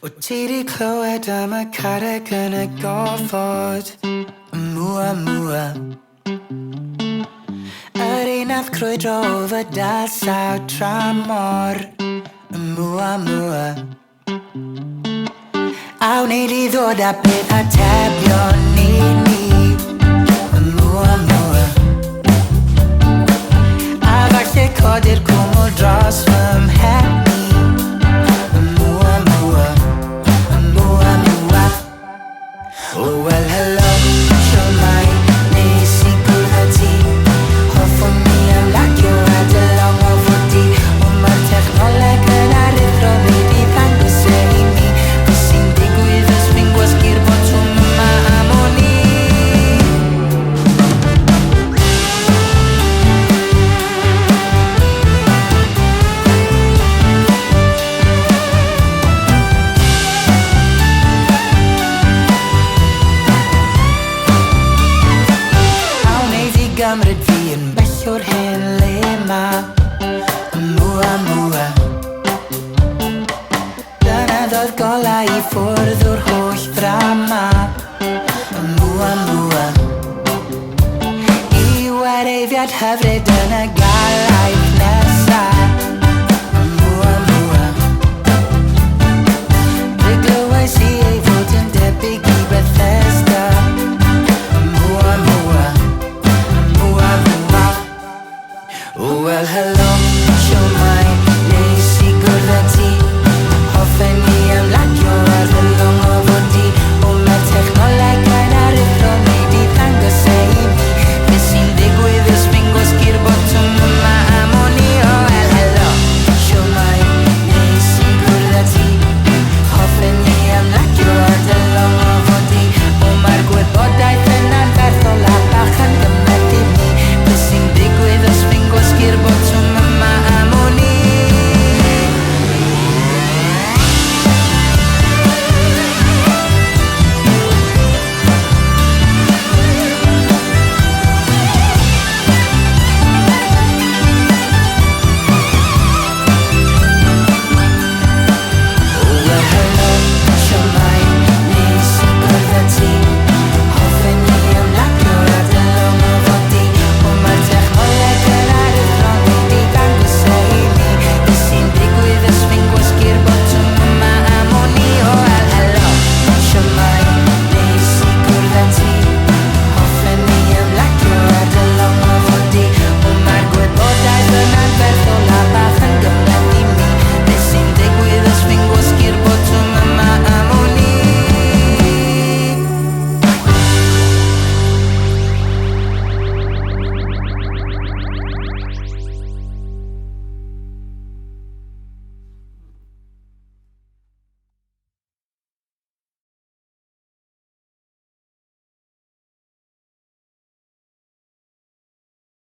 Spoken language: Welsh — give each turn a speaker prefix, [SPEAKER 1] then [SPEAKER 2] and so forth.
[SPEAKER 1] Wyt ti 'di clywed am y carreg yn y gofod? Oumuamua. Yr un nath crwydro o fy dalsaw tramor. Oumuamua. A wneud I ddod â beth atebion ni. Oumuamua. A falle codi'r cwmwl dros fy mhen i. Oumuamua. Oumuamua. Oh well hello, siwmai, nes I gwrdd ti. Hoffwn mi am lacio a dy long o fwdi. O mae'r technoleg yn arithro mi di ddangos I mi. Fy sy'n digwydd ys fi'n gwasgu'r botwm yma am o'n i. Gymryd fi yn bell o'r hen le ma. Oumuamua. Dyna ddodd golau I ffwrdd o'r holl ddrama. Oumuamua. I wareiddiad hyfryd yn y galaeth nesa. Oumuamua. Fe glywais I ei fod yn debyg I Bethesda. Oumuamua. Oh well hello, siwmai,